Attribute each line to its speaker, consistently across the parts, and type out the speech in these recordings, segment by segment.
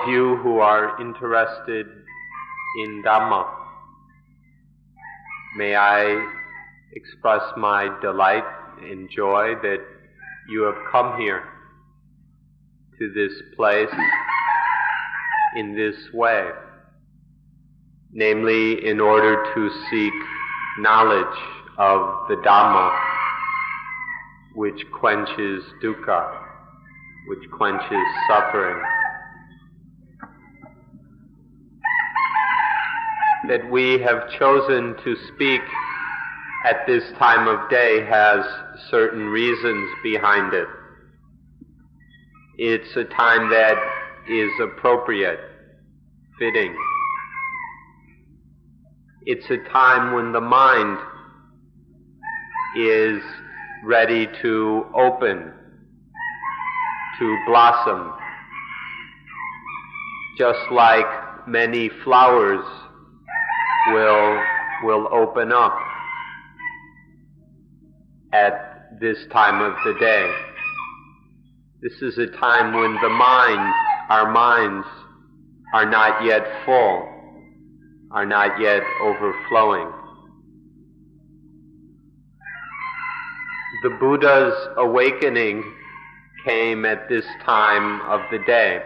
Speaker 1: of you who are interested in Dhamma, may I express my delight and joy that you have come here to this place in this way, namely in order to seek knowledge of the Dhamma which quenches dukkha, which quenches suffering. That we have chosen to speak at this time of day has certain reasons behind it. It's a time that is appropriate, fitting. It's a time when the mind is ready to open, to blossom, just like many flowers will open up at this time of the day. This is a time when our minds are not yet full, are not yet overflowing. The Buddha's awakening came at this time of the day,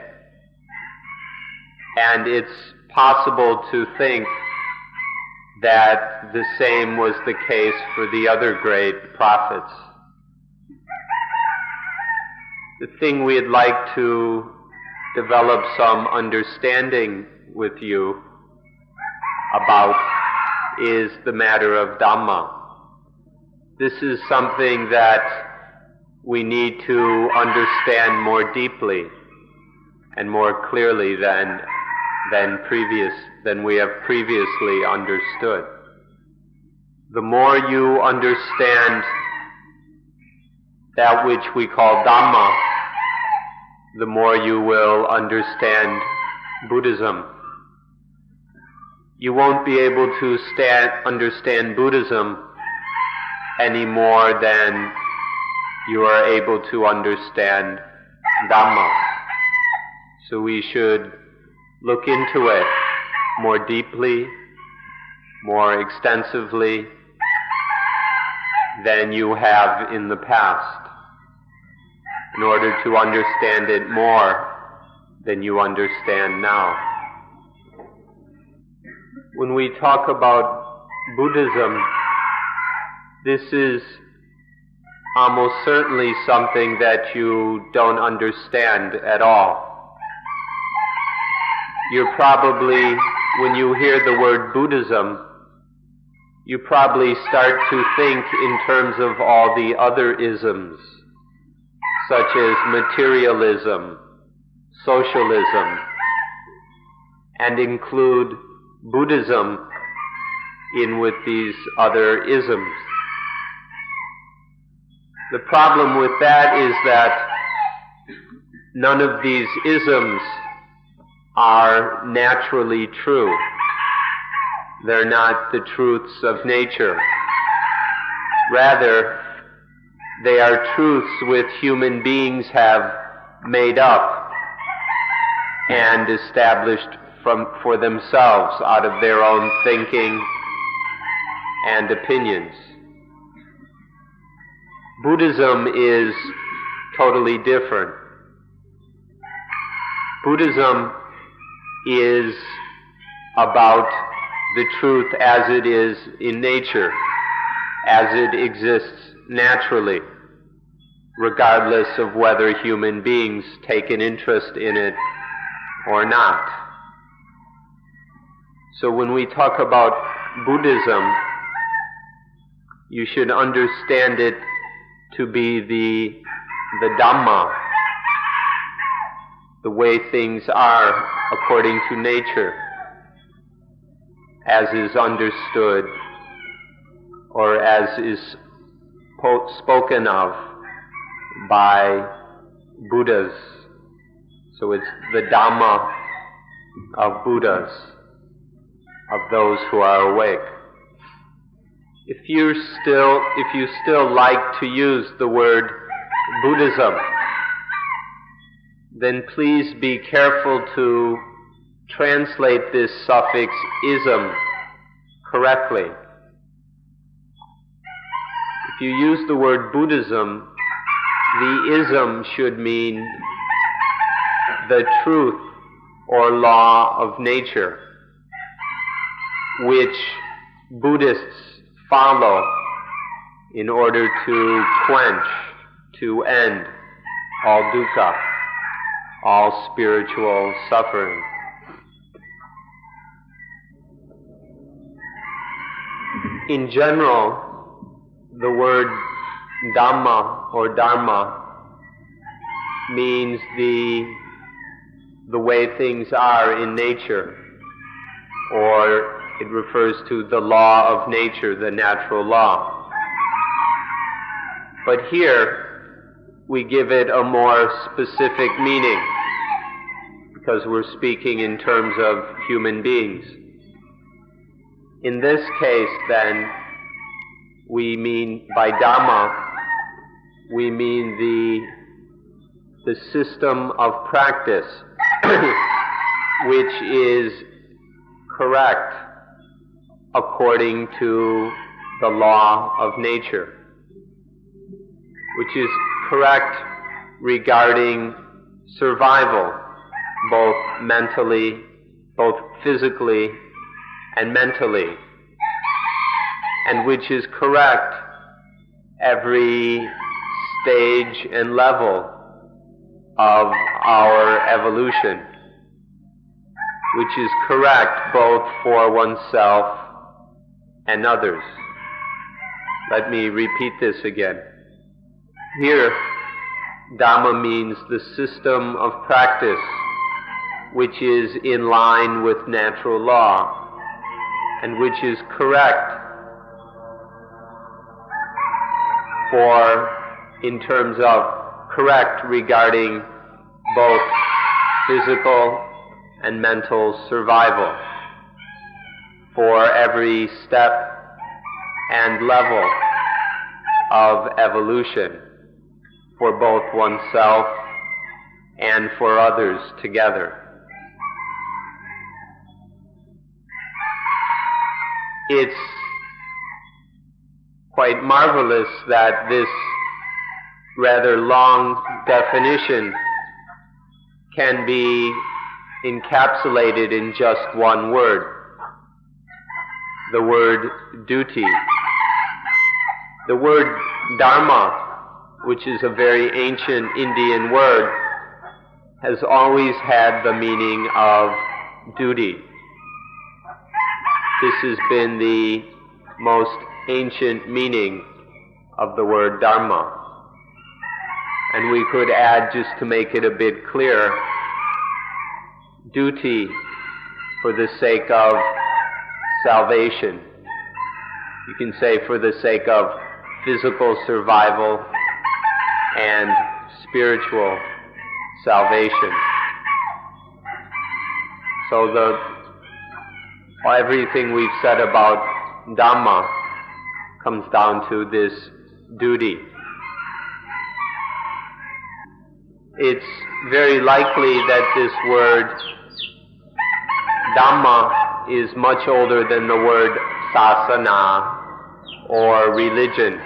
Speaker 1: and it's possible to think that the same was the case for the other great prophets. The thing we'd like to develop some understanding with you about is the matter of Dhamma. This is something that we need to understand more deeply and more clearly than we have previously understood. The more you understand that which we call Dhamma, the more you will understand Buddhism. You won't be able to understand Buddhism any more than you are able to understand Dhamma. So we should look into it more deeply, more extensively than you have in the past, in order to understand it more than you understand now. When we talk about Buddhism, this is almost certainly something that you don't understand at all. You're probably, when you hear the word Buddhism, you probably start to think in terms of all the other isms, such as materialism, socialism, and include Buddhism in with these other isms. The problem with that is that none of these isms are naturally true. They're not the truths of nature. Rather, they are truths which human beings have made up and established for themselves out of their own thinking and opinions. Buddhism is totally different. Buddhism is about the truth as it is in nature, as it exists naturally, regardless of whether human beings take an interest in it or not. So when we talk about Buddhism, you should understand it to be the Dhamma, the way things are according to nature, as is understood or as is spoken of by Buddhas. So it's the Dhamma of Buddhas, of those who are awake. If you still like to use the word Buddhism, then please be careful to translate this suffix ism correctly. If you use the word Buddhism, the ism should mean the truth or law of nature, which Buddhists follow in order to quench, to end all dukkha, all spiritual suffering. In general, the word Dhamma or Dharma means the way things are in nature, or it refers to the law of nature, the natural law. But here, we give it a more specific meaning, because we're speaking in terms of human beings. In this case, then, we mean, by Dhamma, we mean the system of practice, which is correct according to the law of nature, which is correct regarding survival, both mentally, both physically and mentally, and which is correct every stage and level of our evolution, which is correct both for oneself and others. Let me repeat this again. Here, Dhamma means the system of practice which is in line with natural law and which is correct in terms of correct regarding both physical and mental survival for every step and level of evolution for both oneself and for others together. It's quite marvelous that this rather long definition can be encapsulated in just one word, the word duty. The word dharma, which is a very ancient Indian word, has always had the meaning of duty. This has been the most ancient meaning of the word dharma. And we could add, just to make it a bit clearer, duty for the sake of salvation. You can say for the sake of physical survival and spiritual salvation. So everything we've said about Dhamma comes down to this duty. It's very likely that this word Dhamma is much older than the word sasana or religion.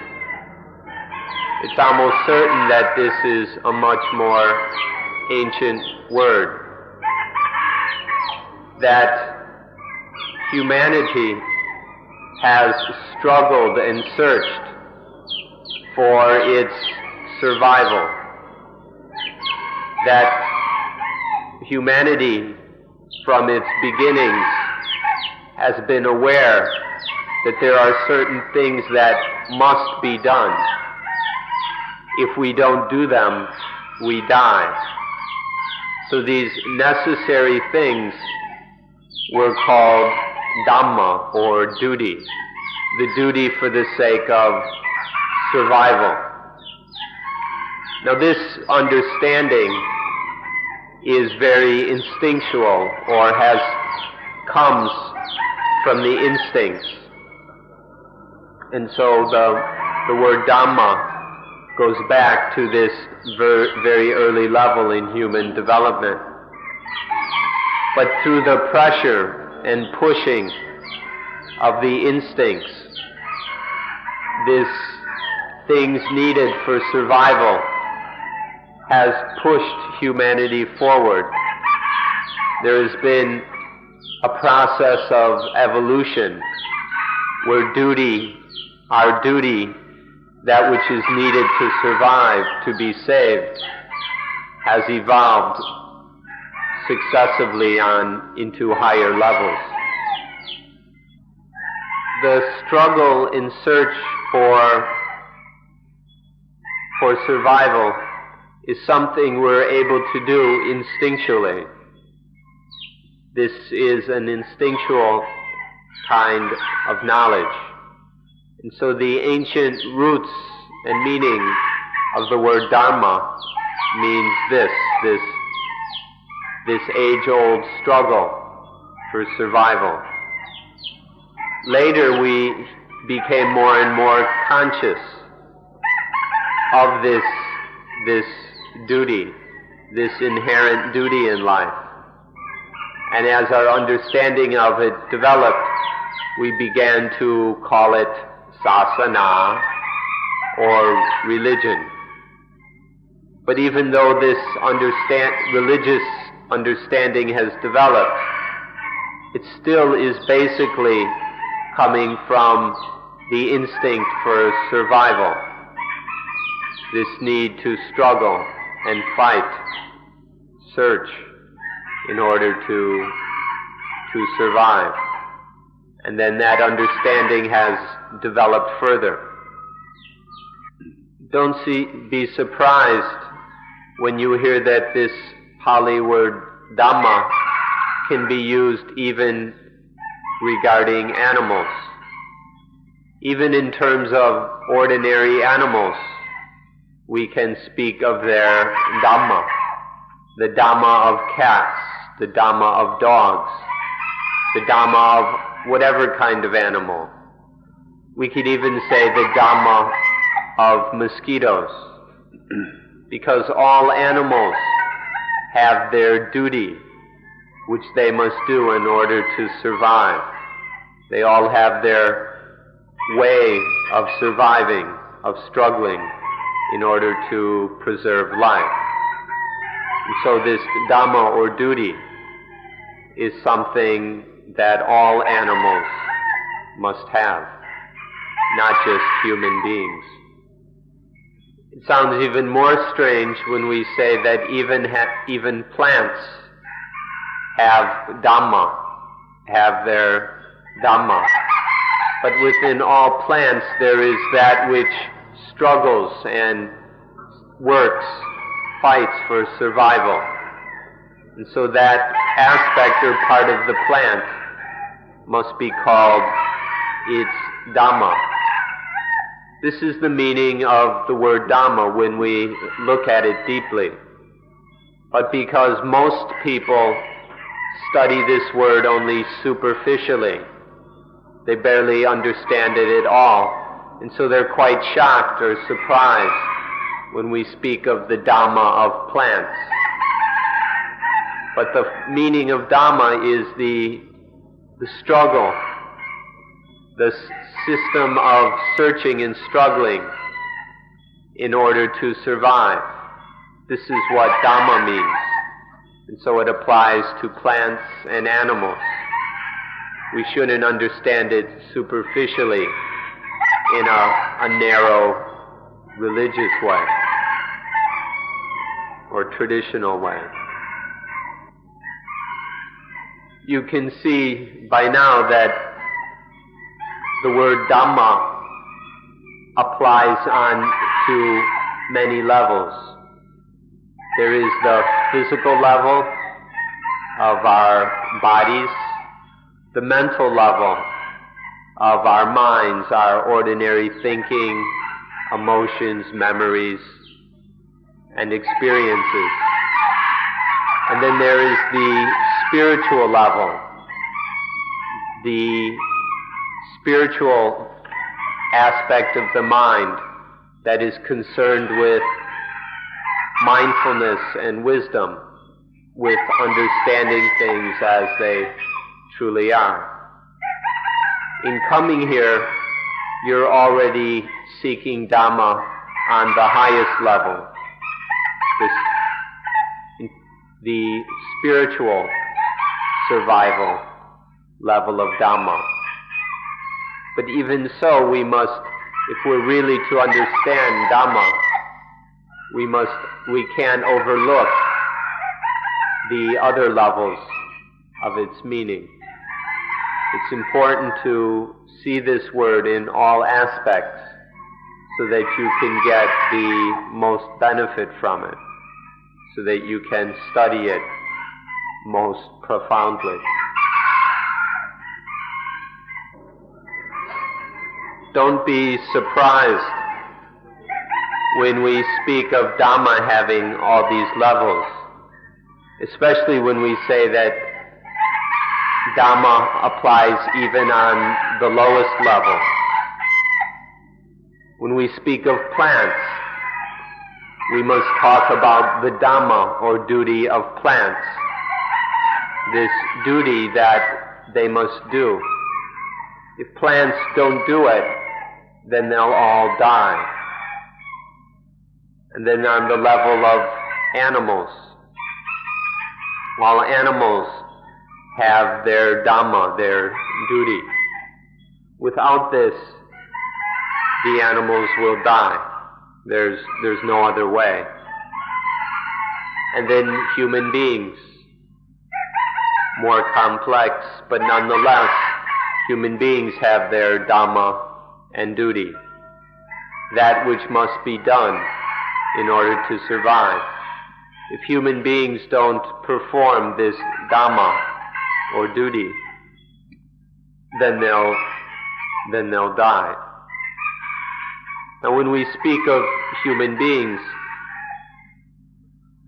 Speaker 1: It's almost certain that this is a much more ancient word, that humanity has struggled and searched for its survival, that humanity from its beginnings has been aware that there are certain things that must be done. If we don't do them, we die. So these necessary things were called Dhamma, or duty, the duty for the sake of survival. Now this understanding is very instinctual, or comes from the instincts. And so the word Dhamma goes back to this very early level in human development. But through the pressure and pushing of the instincts, this things needed for survival has pushed humanity forward. There has been a process of evolution where our duty, that which is needed to survive, to be saved, has evolved successively on into higher levels. The struggle in search for survival is something we're able to do instinctually. This is an instinctual kind of knowledge. And so the ancient roots and meaning of the word dharma means this age-old struggle for survival. Later we became more and more conscious of this duty, this inherent duty in life. And as our understanding of it developed, we began to call it sasana or religion. But even though this religious understanding has developed, it still is basically coming from the instinct for survival, this need to struggle and fight, search in order to survive. And then that understanding has developed further. Don't be surprised when you hear that this Pali word Dhamma can be used even regarding animals. Even in terms of ordinary animals, we can speak of their Dhamma. The Dhamma of cats, the Dhamma of dogs, the Dhamma of whatever kind of animal. We could even say the Dhamma of mosquitoes, because all animals have their duty, which they must do in order to survive. They all have their way of surviving, of struggling, in order to preserve life. And so this Dhamma or duty is something that all animals must have, not just human beings. It sounds even more strange when we say that even plants have Dhamma, have their Dhamma. But within all plants there is that which struggles and works, fights for survival. And so that aspect or part of the plant must be called its Dhamma. This is the meaning of the word Dhamma when we look at it deeply. But because most people study this word only superficially, they barely understand it at all, and so they're quite shocked or surprised when we speak of the Dhamma of plants. But the meaning of Dhamma is the struggle, the system of searching and struggling in order to survive. This is what Dhamma means. And so it applies to plants and animals. We shouldn't understand it superficially in a narrow religious way or traditional way. You can see by now that the word Dhamma applies on to many levels. There is the physical level of our bodies, the mental level of our minds, our ordinary thinking, emotions, memories, and experiences. And then there is the spiritual level, the spiritual aspect of the mind, that is concerned with mindfulness and wisdom, with understanding things as they truly are. In coming here, you're already seeking Dhamma on the highest level, the spiritual survival level of Dhamma. But even so, we must, if we're really to understand Dhamma, we can't overlook the other levels of its meaning. It's important to see this word in all aspects so that you can get the most benefit from it, so that you can study it most profoundly. Don't be surprised when we speak of Dhamma having all these levels, especially when we say that Dhamma applies even on the lowest level. When we speak of plants, we must talk about the Dhamma, or duty of plants, this duty that they must do. If plants don't do it, then they'll all die. And then on the level of animals, while animals have their Dhamma, their duty, without this, the animals will die. There's no other way. And then human beings, more complex, but nonetheless, human beings have their Dhamma and duty, that which must be done in order to survive. If human beings don't perform this Dhamma or duty, then they'll die. Now when we speak of human beings,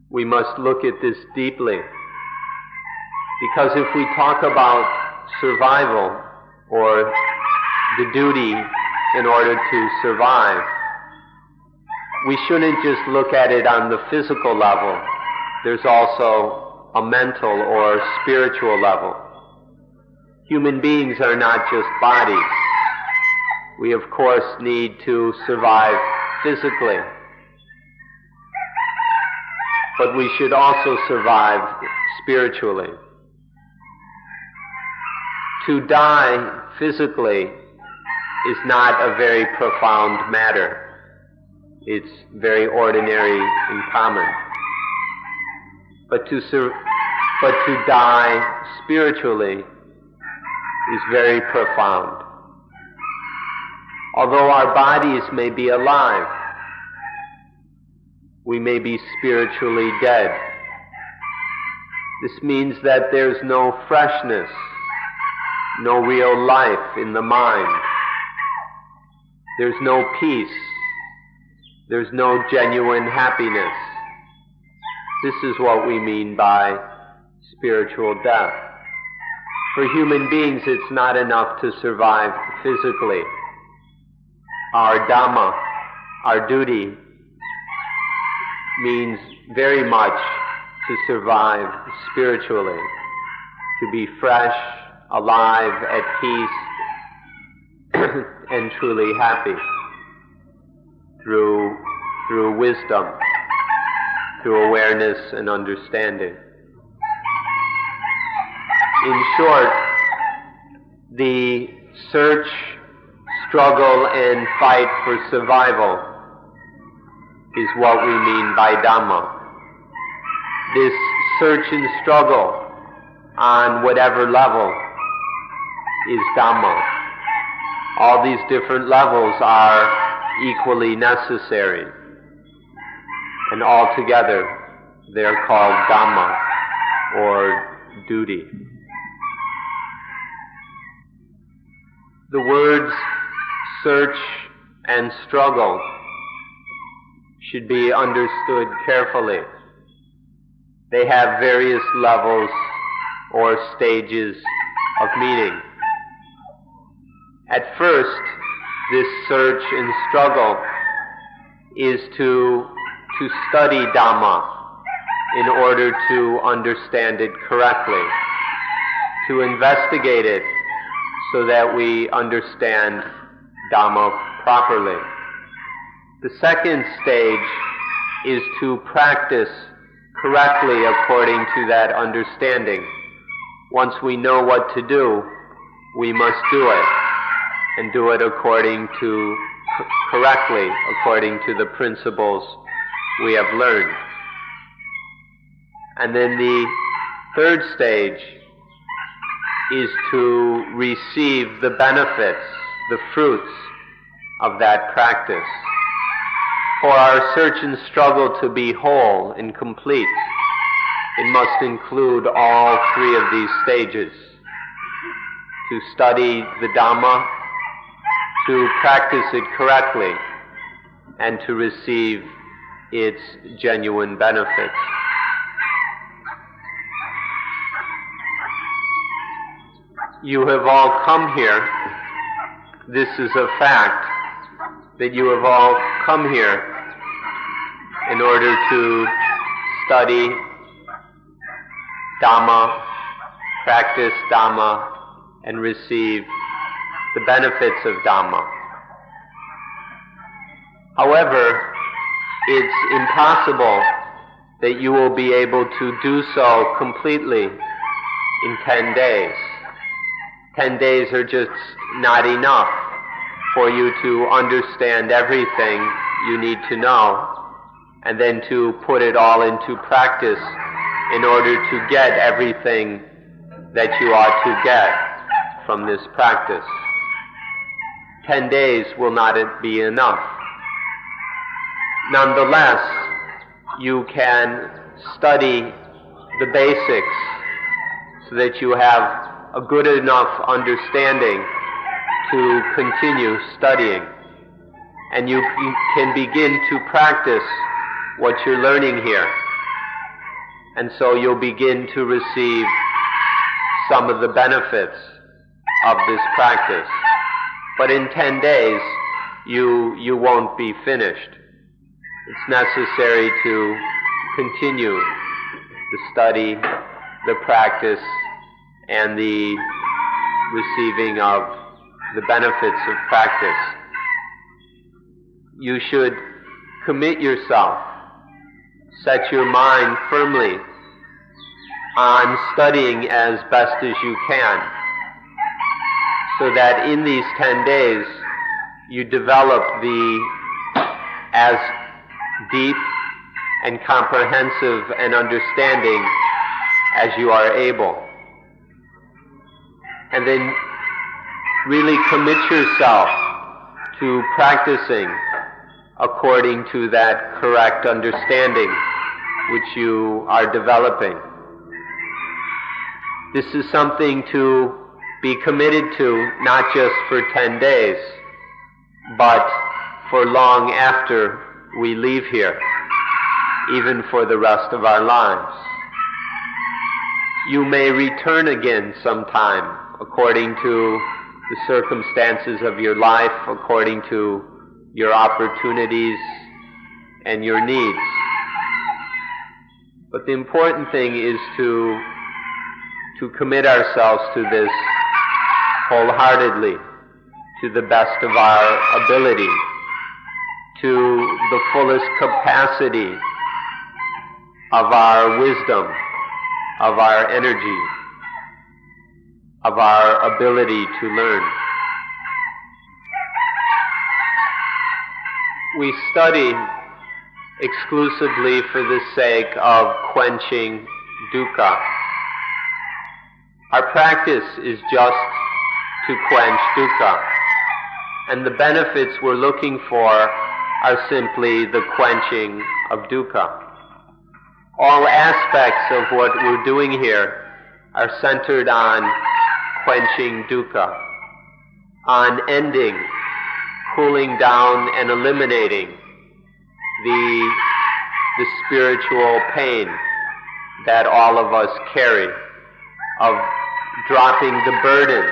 Speaker 1: we must look at this deeply, because if we talk about survival or the duty in order to survive, we shouldn't just look at it on the physical level. There's also a mental or spiritual level. Human beings are not just bodies. We of course need to survive physically, but we should also survive spiritually. To die physically is not a very profound matter. It's very ordinary and common. But to die spiritually is very profound. Although our bodies may be alive, we may be spiritually dead. This means that there's no freshness, no real life in the mind. There's no peace. There's no genuine happiness. This is what we mean by spiritual death. For human beings, it's not enough to survive physically. Our Dhamma, our duty, means very much to survive spiritually, to be fresh, alive, at peace, and truly happy through wisdom, through awareness and understanding. In short, the search, struggle, and fight for survival is what we mean by Dhamma. This search and struggle on whatever level is Dhamma. All these different levels are equally necessary, and altogether they're called Dhamma, or duty. The words search and struggle should be understood carefully. They have various levels or stages of meaning. At first, this search and struggle is to study Dhamma in order to understand it correctly, to investigate it so that we understand Dhamma properly. The second stage is to practice correctly according to that understanding. Once we know what to do, we must do it, and do it correctly according to the principles we have learned. And then the third stage is to receive the benefits, the fruits of that practice. For our search and struggle to be whole and complete, it must include all three of these stages: to study the Dhamma, to practice it correctly, and to receive its genuine benefits. You have all come here. This is a fact, that you have all come here in order to study Dhamma, practice Dhamma, and receive the benefits of Dhamma. However, it's impossible that you will be able to do so completely in 10 days. 10 days are just not enough for you to understand everything you need to know, and then to put it all into practice in order to get everything that you ought to get from this practice. 10 days will not be enough. Nonetheless, you can study the basics so that you have a good enough understanding to continue studying. And you can begin to practice what you're learning here. And so you'll begin to receive some of the benefits of this practice. But in 10 days, you won't be finished. It's necessary to continue the study, the practice, and the receiving of the benefits of practice. You should commit yourself, set your mind firmly on studying as best as you can, so that in these 10 days you develop as deep and comprehensive an understanding as you are able. And then really commit yourself to practicing according to that correct understanding which you are developing. This is something to be committed to, not just for 10 days, but for long after we leave here, even for the rest of our lives. You may return again sometime, according to the circumstances of your life, according to your opportunities and your needs. But the important thing is to commit ourselves to this wholeheartedly, to the best of our ability, to the fullest capacity of our wisdom, of our energy, of our ability to learn. We study exclusively for the sake of quenching dukkha. Our practice is just to quench dukkha, and the benefits we're looking for are simply the quenching of dukkha. All aspects of what we're doing here are centered on quenching dukkha, on ending, cooling down, and eliminating the spiritual pain that all of us carry, of dropping the burden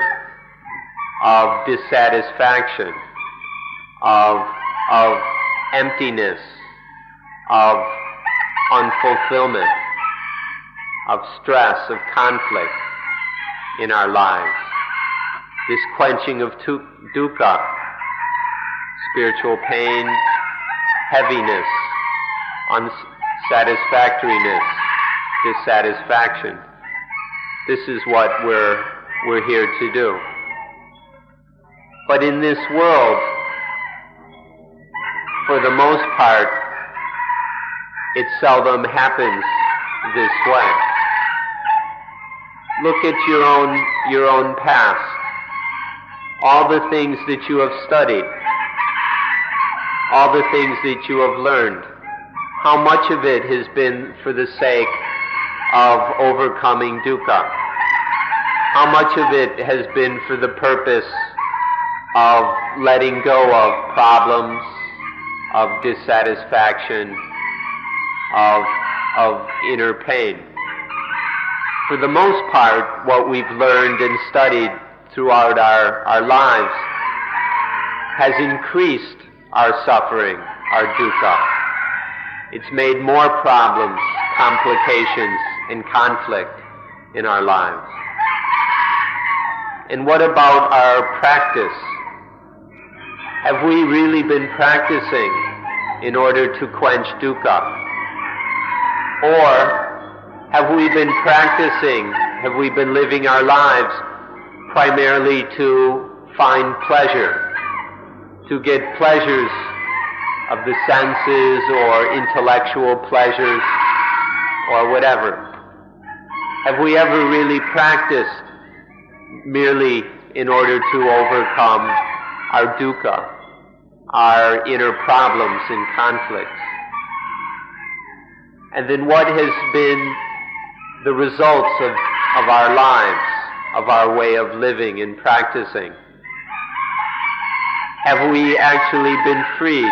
Speaker 1: of dissatisfaction, of emptiness, of unfulfillment, of stress, of conflict in our lives. This quenching of dukkha, spiritual pain, heaviness, unsatisfactoriness, dissatisfaction. This is what we're here to do. But in this world, for the most part, it seldom happens this way. Look at your own past, all the things that you have studied, all the things that you have learned. How much of it has been for the sake of overcoming dukkha? How much of it has been for the purpose of letting go of problems, of dissatisfaction, of inner pain? For the most part, what we've learned and studied throughout our lives has increased our suffering, our dukkha. It's made more problems, complications, and conflict in our lives. And what about our practice? Have we really been practicing in order to quench dukkha? Or have we been practicing, have we been living our lives primarily to find pleasure, to get pleasures of the senses or intellectual pleasures or whatever? Have we ever really practiced merely in order to overcome our dukkha, our inner problems and conflicts? And then what has been the results of our lives, of our way of living and practicing? Have we actually been freed?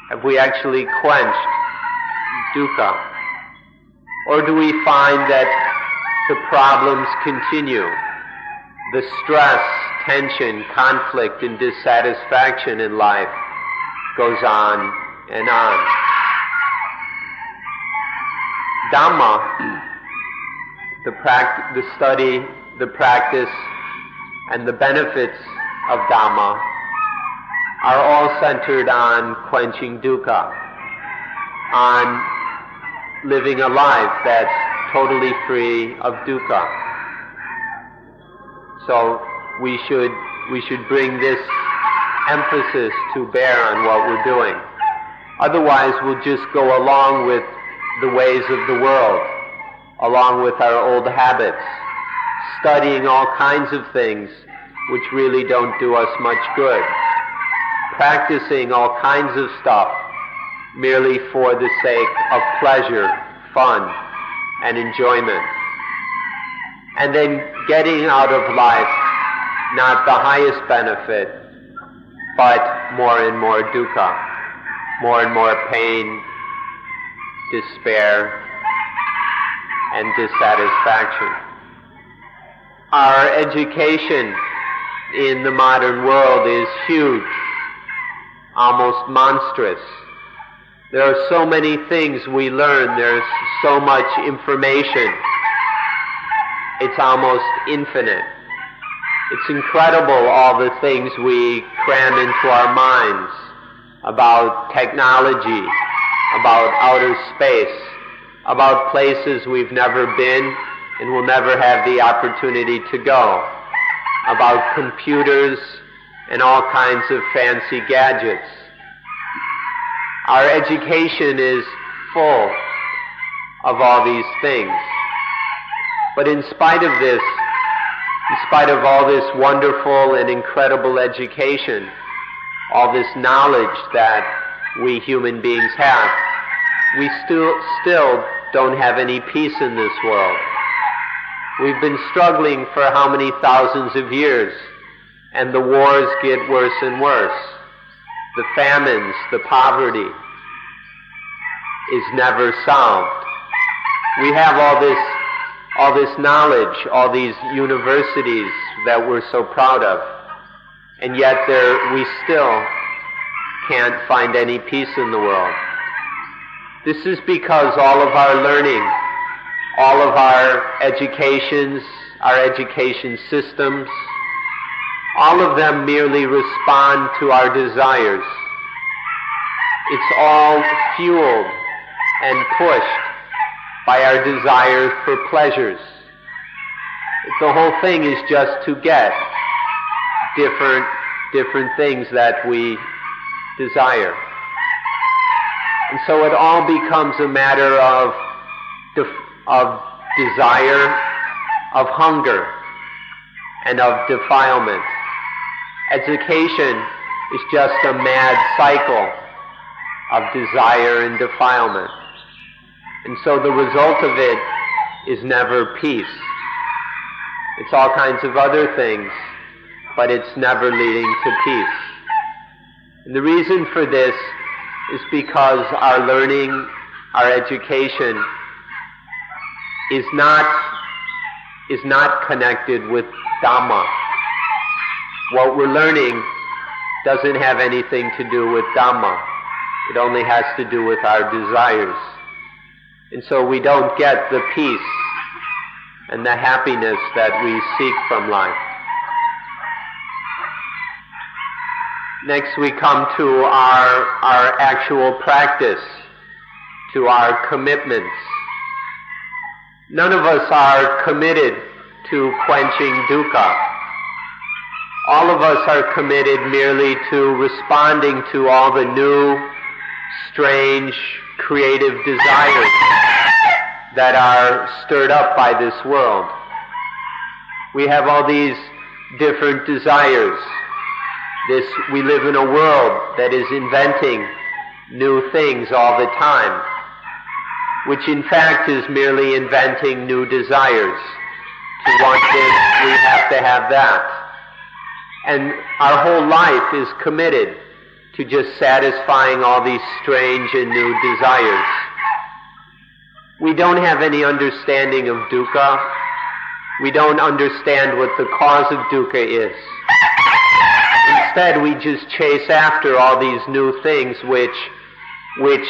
Speaker 1: Have we actually quenched dukkha? Or do we find that the problems continue? The stress, tension, conflict, and dissatisfaction in life goes on and on. Dhamma, the study, the practice, and the benefits of Dhamma are all centered on quenching dukkha, on living a life that's totally free of dukkha. So we should bring this emphasis to bear on what we're doing. Otherwise, we'll just go along with the ways of the world, along with our old habits, studying all kinds of things which really don't do us much good, practicing all kinds of stuff merely for the sake of pleasure, fun, and enjoyment, and then getting out of life not the highest benefit, but more and more dukkha, more and more pain, despair, and dissatisfaction. Our education in the modern world is huge, almost monstrous. There are so many things we learn, there's so much information. It's almost infinite. It's incredible all the things we cram into our minds about technology, about outer space, about places we've never been and will never have the opportunity to go, about computers and all kinds of fancy gadgets. Our education is full of all these things. But in spite of this, in spite of all this wonderful and incredible education, all this knowledge that we human beings have, we still don't have any peace in this world. We've been struggling for how many thousands of years, and the wars get worse and worse. The famines, the poverty is never solved. We have all this knowledge, all these universities that we're so proud of, and yet we still can't find any peace in the world. This is because all of our learning, all of our educations, our education systems, all of them merely respond to our desires. It's all fueled and pushed by our desires for pleasures. The whole thing is just to get different things that we desire. And so it all becomes a matter of desire, of hunger, and of defilement. Education is just a mad cycle of desire and defilement. And so the result of it is never peace. It's all kinds of other things, but it's never leading to peace. And the reason for this is because our learning, our education is not connected with Dhamma. What we're learning doesn't have anything to do with Dhamma. It only has to do with our desires. And so we don't get the peace and the happiness that we seek from life. Next we come to our actual practice, to our commitments. None of us are committed to quenching dukkha. All of us are committed merely to responding to all the new, strange, creative desires that are stirred up by this world. We have all these different desires. We live in a world that is inventing new things all the time, which in fact is merely inventing new desires. To want this, we have to have that. And our whole life is committed to just satisfying all these strange and new desires. We don't have any understanding of dukkha. We don't understand what the cause of dukkha is. Instead, we just chase after all these new things which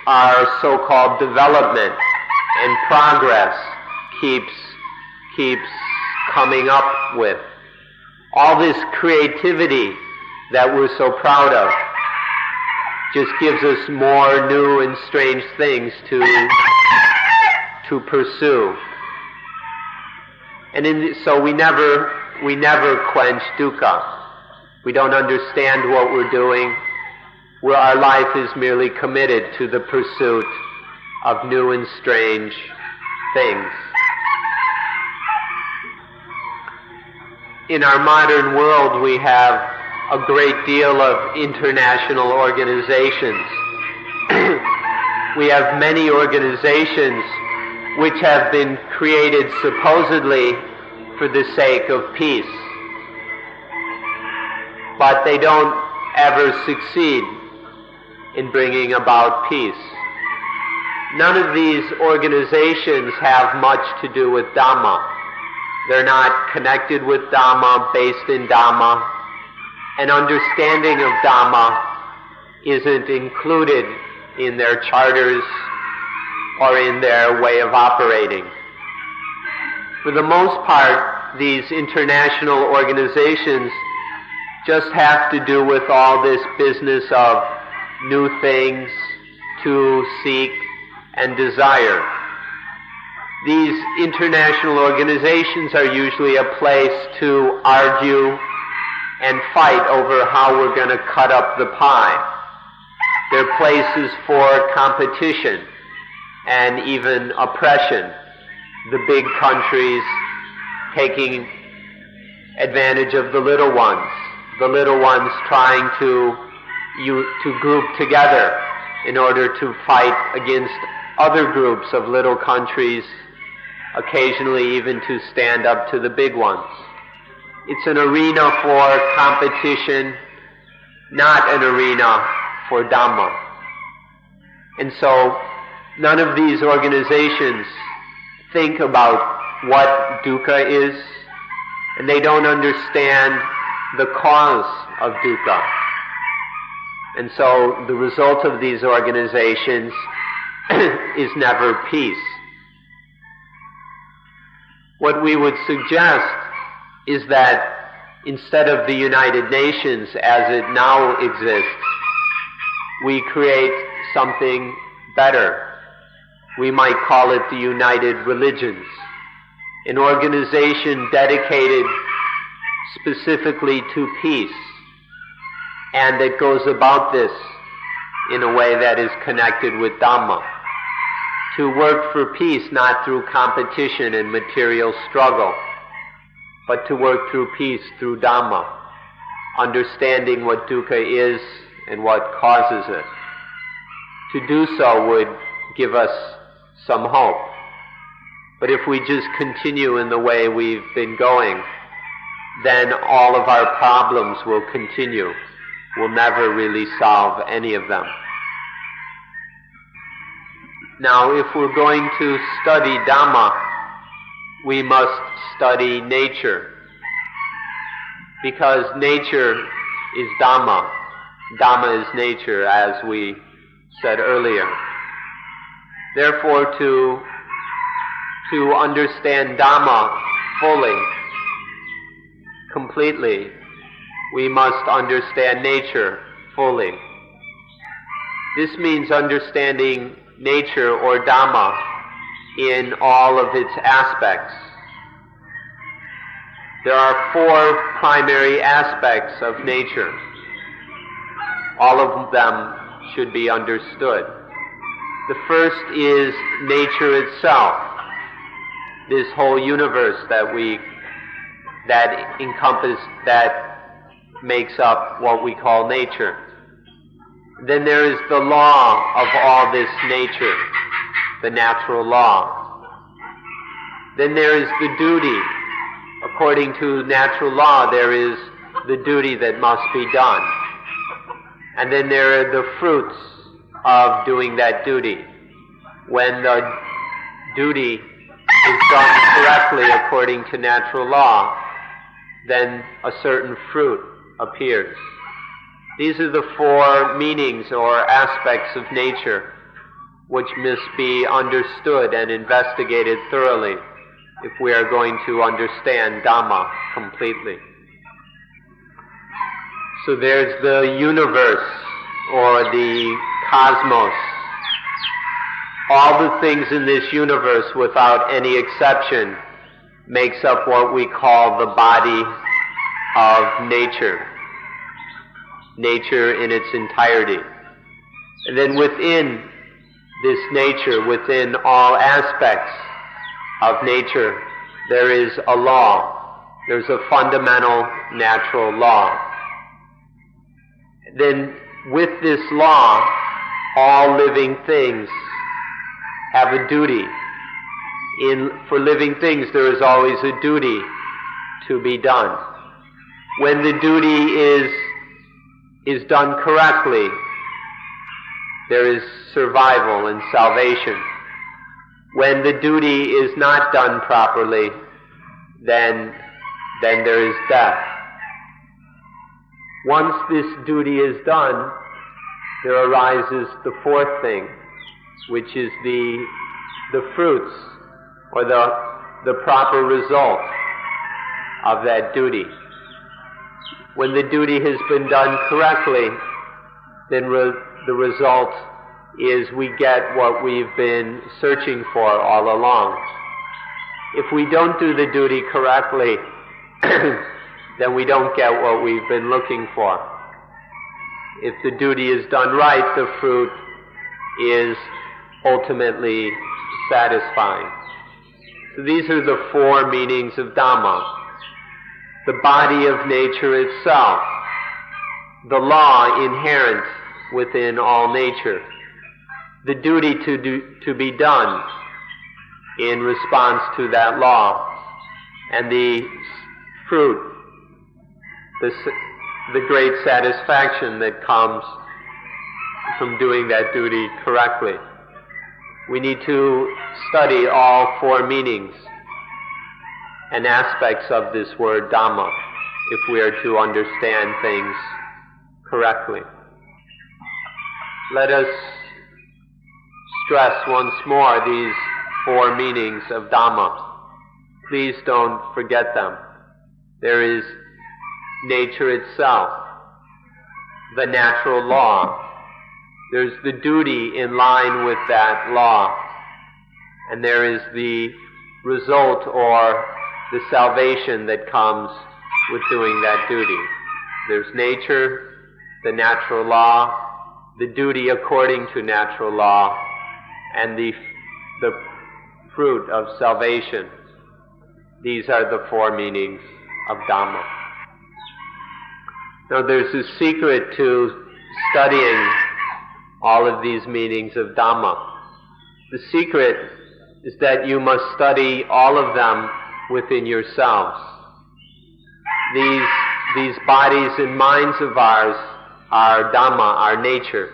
Speaker 1: our so-called development and progress keeps coming up with. All this creativity that we're so proud of just gives us more new and strange things to pursue. And so we never quench dukkha. We don't understand what we're doing. Our life is merely committed to the pursuit of new and strange things. In our modern world, we have a great deal of international organizations. We have many organizations which have been created supposedly for the sake of peace. But they don't ever succeed in bringing about peace. None of these organizations have much to do with Dhamma. They're not connected with Dhamma, based in Dhamma. An understanding of Dhamma isn't included in their charters or in their way of operating. For the most part, these international organizations just have to do with all this business of new things to seek and desire. These international organizations are usually a place to argue and fight over how we're going to cut up the pie. They're places for competition and even oppression. The big countries taking advantage of the little ones trying to group together in order to fight against other groups of little countries, occasionally even to stand up to the big ones. It's an arena for competition, not an arena for Dhamma. And so none of these organizations think about what dukkha is, and they don't understand the cause of dukkha. And so the result of these organizations is never peace. What we would suggest is that instead of the United Nations as it now exists, we create something better. We might call it the United Religions, an organization dedicated specifically to peace, and that goes about this in a way that is connected with Dhamma. To work for peace not through competition and material struggle, but to work through peace through Dhamma, understanding what dukkha is and what causes it. To do so would give us some hope. But if we just continue in the way we've been going, then all of our problems will continue. We'll never really solve any of them. Now, if we're going to study Dhamma, we must study nature. Because nature is Dhamma. Dhamma is nature, as we said earlier. Therefore, to understand Dhamma fully, completely, we must understand nature fully. This means understanding nature or Dhamma in all of its aspects. There are four primary aspects of nature. All of them should be understood. The first is nature itself, this whole universe that makes up what we call nature. Then there is the law of all this nature, the natural law. Then there is the duty. According to natural law, there is the duty that must be done. And then there are the fruits of doing that duty. When the duty is done correctly according to natural law, then a certain fruit appears. These are the four meanings or aspects of nature which must be understood and investigated thoroughly if we are going to understand Dhamma completely. So there's the universe or the cosmos. All the things in this universe, without any exception, makes up what we call the body of nature. Nature in its entirety. And then within this nature, within all aspects of nature, there is a law. There's a fundamental natural law. Then with this law, all living things have a duty. For living things, there is always a duty to be done. When the duty is done correctly, there is survival and salvation. When the duty is not done properly, then there is death. Once this duty is done, there arises the fourth thing, which is the fruits or the proper result of that duty. When the duty has been done correctly, then the result is we get what we've been searching for all along. If we don't do the duty correctly, then we don't get what we've been looking for. If the duty is done right, the fruit is ultimately satisfying. So these are the four meanings of Dhamma. The body of nature itself, the law inherent within all nature, the duty to be done in response to that law, and the fruit, the great satisfaction that comes from doing that duty correctly. We need to study all four meanings and aspects of this word Dhamma if we are to understand things correctly. let us stress once more these four meanings of Dhamma. Please don't forget them. There is nature itself, the natural law. There's the duty in line with that law. And there is the result or the salvation that comes with doing that duty. There's nature, the natural law, the duty according to natural law, and the fruit of salvation. These are the four meanings of Dhamma. Now there's a secret to studying all of these meanings of Dhamma. The secret is that you must study all of them within yourselves. These bodies and minds of ours are Dhamma, our nature.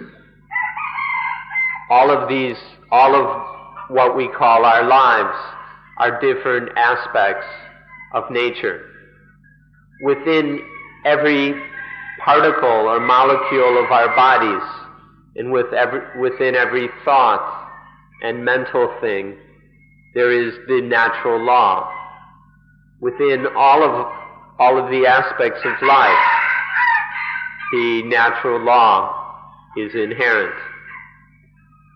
Speaker 1: All of what we call our lives are different aspects of nature. Within every particle or molecule of our bodies, and within every thought and mental thing, there is the natural law. Within all of the aspects of life, the natural law is inherent.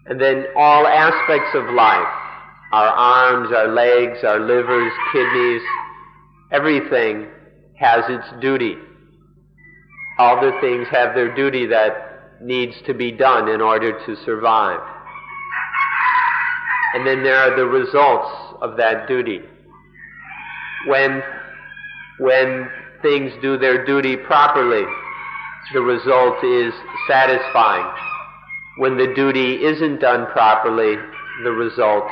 Speaker 1: And then all aspects of life, our arms, our legs, our livers, kidneys, everything has its duty. All the things have their duty that needs to be done in order to survive. And then there are the results of that duty. When things do their duty properly, the result is satisfying. When the duty isn't done properly, the result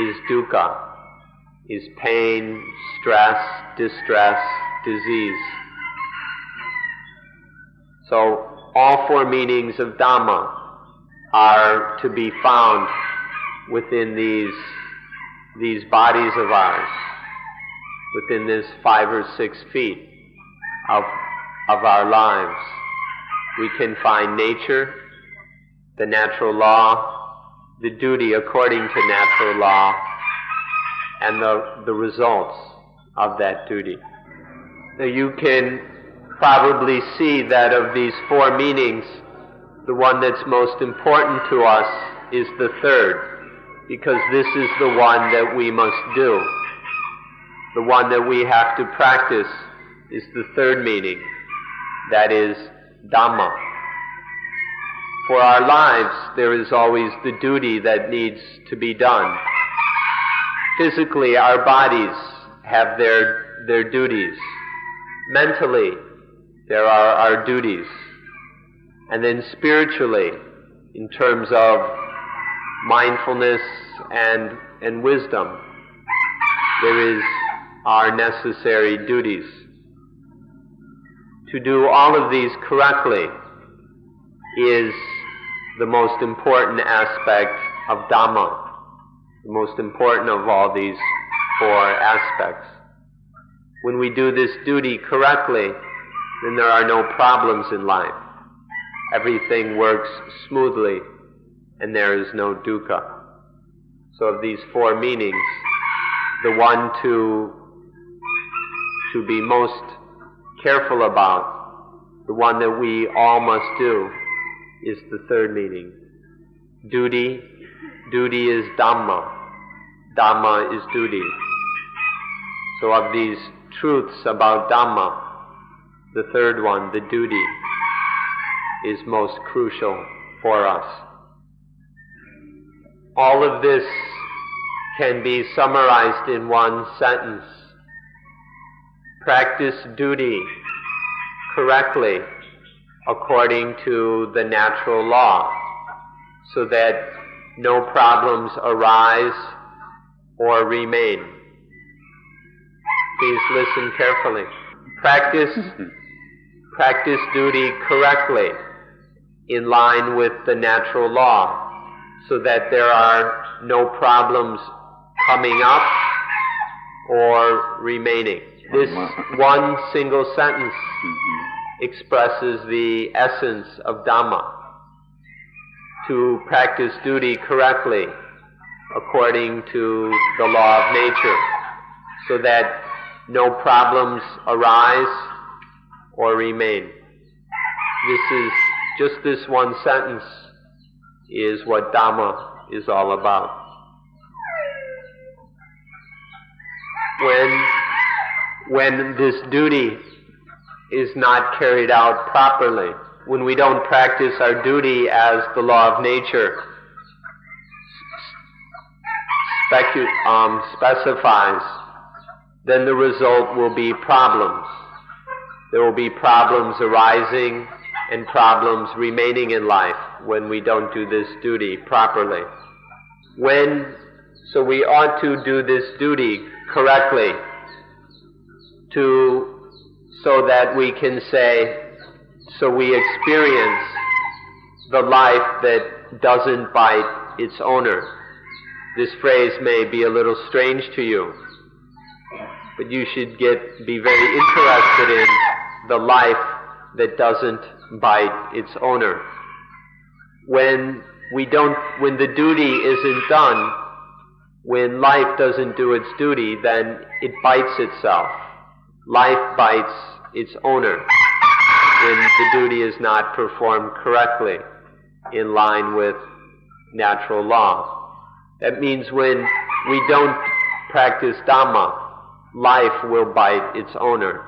Speaker 1: is dukkha, is pain, stress, distress, disease. So all four meanings of Dhamma are to be found within these bodies of ours, within this 5 or 6 feet of our lives. We can find nature, the natural law, the duty according to natural law, and the results of that duty. Now you can probably see that of these four meanings, the one that's most important to us is the third, because this is the one that we must do. The one that we have to practice is the third meaning, that is Dhamma. For our lives, there is always the duty that needs to be done. Physically, our bodies have their duties. Mentally, there are our duties. And then spiritually, in terms of mindfulness and wisdom, there is our necessary duties. To do all of these correctly is the most important aspect of Dhamma, the most important of all these four aspects. When we do this duty correctly, then there are no problems in life. Everything works smoothly, and there is no dukkha. So of these four meanings, the one to be most careful about, the one that we all must do, is the third meaning. Duty is Dhamma. Dhamma is duty. So of these truths about Dhamma, the third one, the duty, is most crucial for us. All of this can be summarized in one sentence. Practice duty correctly according to the natural law, so that no problems arise or remain. Please listen carefully. Practice duty correctly in line with the natural law, so that there are no problems coming up or remaining. This one single sentence expresses the essence of Dhamma. to practice duty correctly according to the law of nature, so that no problems arise or remain. Just this one sentence is what Dhamma is all about. When this duty is not carried out properly, when we don't practice our duty as the law of nature specifies, then the result will be problems. There will be problems arising and problems remaining in life when we don't do this duty properly. So we ought to do this duty correctly so that we can say, so we experience the life that doesn't bite its owner. This phrase may be a little strange to you, but you should be very interested in the life that doesn't bite its owner. When the duty isn't done, when life doesn't do its duty, then it bites itself. Life bites its owner when the duty is not performed correctly in line with natural law. That means when we don't practice Dhamma, life will bite its owner.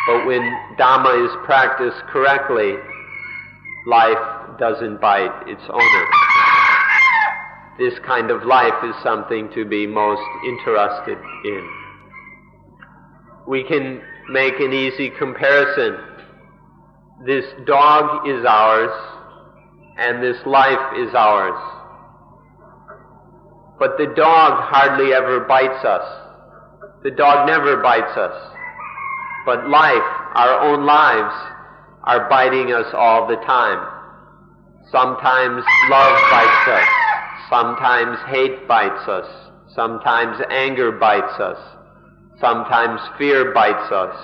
Speaker 1: But when Dhamma is practiced correctly, life doesn't bite its owner. This kind of life is something to be most interested in. We can make an easy comparison. This dog is ours, and this life is ours. But the dog hardly ever bites us. The dog never bites us. But life, our own lives, are biting us all the time. Sometimes love bites us. Sometimes hate bites us. Sometimes anger bites us. Sometimes fear bites us.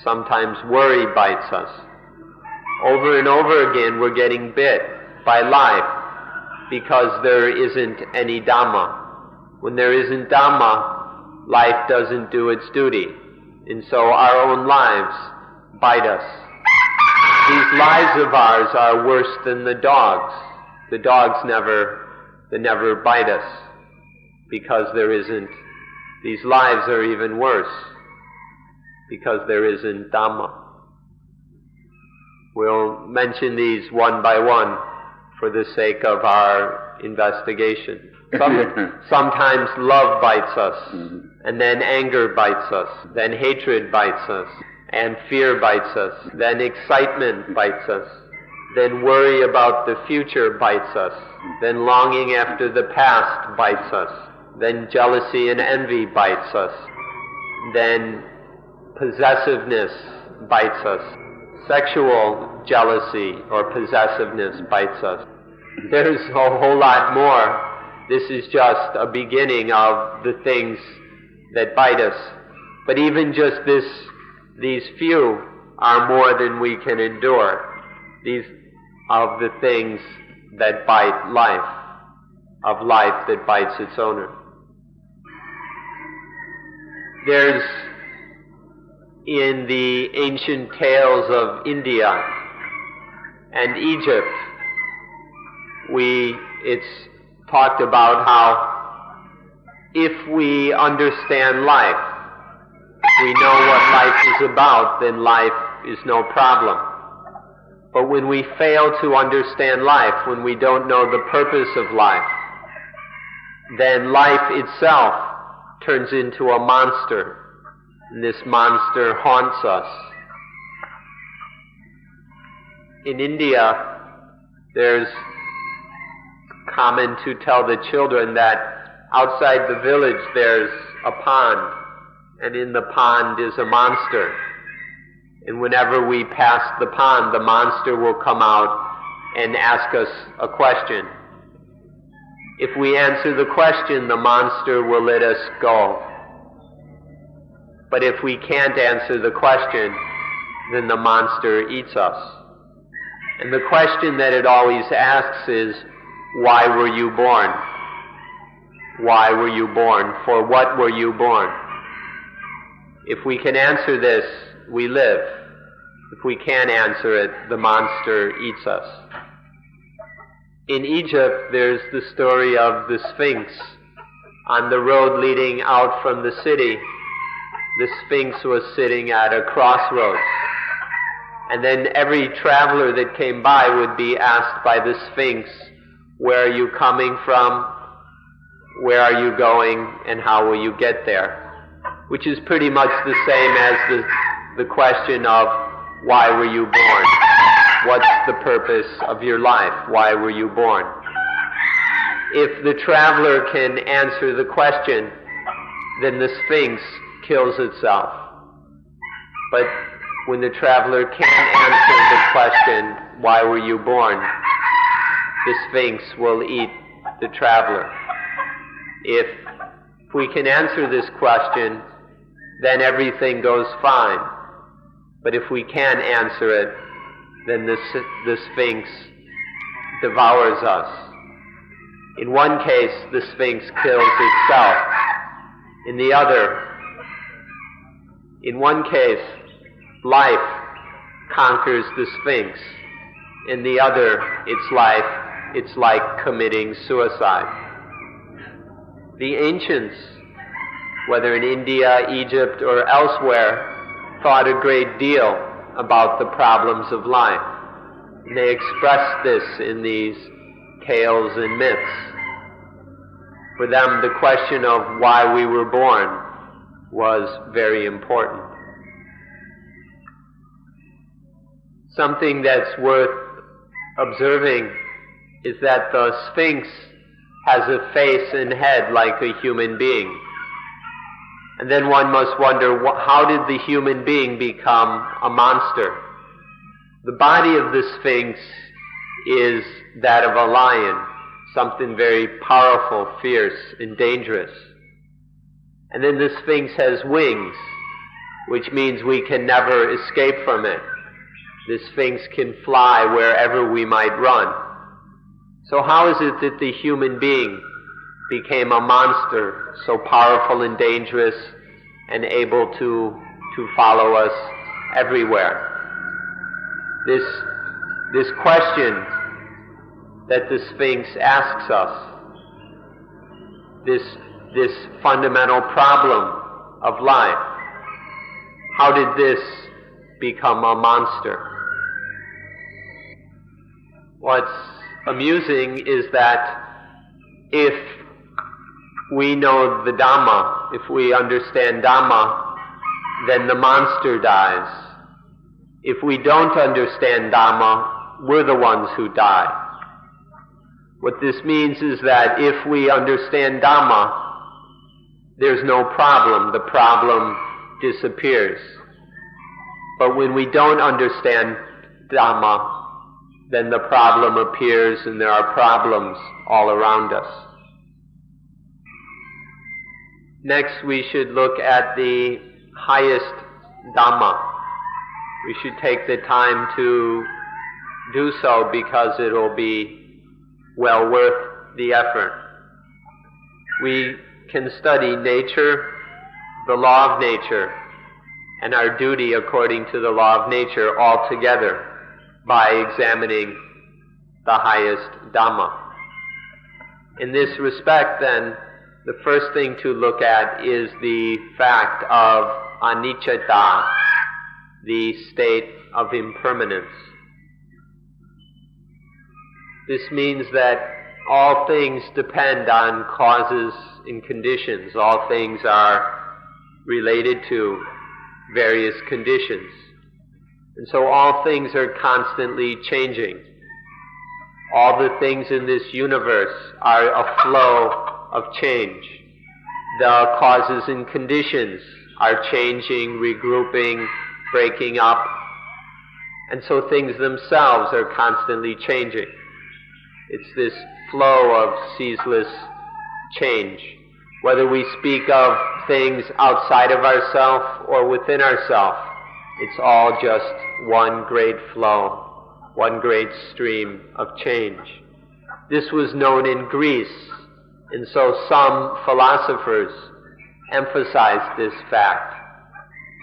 Speaker 1: Sometimes worry bites us. Over and over again we're getting bit by life because there isn't any Dhamma. When there isn't Dhamma, life doesn't do its duty. And so our own lives bite us. These lives of ours are worse than the dogs. The dogs never bite us because there isn't. These lives are even worse because there isn't Dhamma. We'll mention these one by one for the sake of our investigation. Sometimes love bites us, and then anger bites us, then hatred bites us, and fear bites us, then excitement bites us, then worry about the future bites us, then longing after the past bites us, then jealousy and envy bites us, then possessiveness bites us, sexual jealousy or possessiveness bites us. There's a whole lot more. This is just a beginning of the things that bite us. But even just these few are more than we can endure. These of the things that bite life, of life that bites its owner. There's, in the ancient tales of India and Egypt, it's talked about how if we understand life, we know what life is about, then life is no problem. But when we fail to understand life, when we don't know the purpose of life, then life itself turns into a monster, and this monster haunts us. In India, there's common to tell the children that outside the village there's a pond, and in the pond is a monster. And whenever we pass the pond, the monster will come out and ask us a question. If we answer the question, the monster will let us go. But if we can't answer the question, then the monster eats us. And the question that it always asks is, why were you born? Why were you born? For what were you born? If we can answer this, we live. If we can't answer it, the monster eats us. In Egypt, there's the story of the Sphinx. On the road leading out from the city, the Sphinx was sitting at a crossroads. And then every traveler that came by would be asked by the Sphinx, where are you coming from? Where are you going? And how will you get there? Which is pretty much the same as the question of, why were you born? What's the purpose of your life? Why were you born? If the traveler can answer the question, then the Sphinx kills itself. But when the traveler can't answer the question, why were you born? The Sphinx will eat the traveler. If we can answer this question, then everything goes fine. But if we can't answer it, then the Sphinx devours us. In one case, the Sphinx kills itself. In one case, life conquers the Sphinx. In the other, it's like committing suicide. The ancients, whether in India, Egypt, or elsewhere, thought a great deal about the problems of life. And they expressed this in these tales and myths. For them, the question of why we were born was very important. Something that's worth observing is that the Sphinx has a face and head like a human being. And then one must wonder, how did the human being become a monster? The body of the Sphinx is that of a lion, something very powerful, fierce, and dangerous. And then the Sphinx has wings, which means we can never escape from it. The Sphinx can fly wherever we might run. So how is it that the human being became a monster, so powerful and dangerous and able to follow us everywhere? This question that the Sphinx asks us, this fundamental problem of life, how did this become a monster? What's amusing is that if we know the Dhamma, if we understand Dhamma, then the monster dies. If we don't understand Dhamma, we're the ones who die. What this means is that if we understand Dhamma, there's no problem. The problem disappears. But when we don't understand Dhamma, then the problem appears and there are problems all around us. Next, we should look at the highest Dhamma. We should take the time to do so because it will be well worth the effort. We can study nature, the law of nature, and our duty according to the law of nature all together by examining the highest Dhamma. In this respect, then, the first thing to look at is the fact of anicca, the state of impermanence. This means that all things depend on causes and conditions. All things are related to various conditions. And so all things are constantly changing. All the things in this universe are a flow of change. The causes and conditions are changing, regrouping, breaking up. And so things themselves are constantly changing. It's this flow of ceaseless change. Whether we speak of things outside of ourselves or within ourselves, it's all just one great flow one great stream of change. This was known in Greece, and so some philosophers emphasized this fact.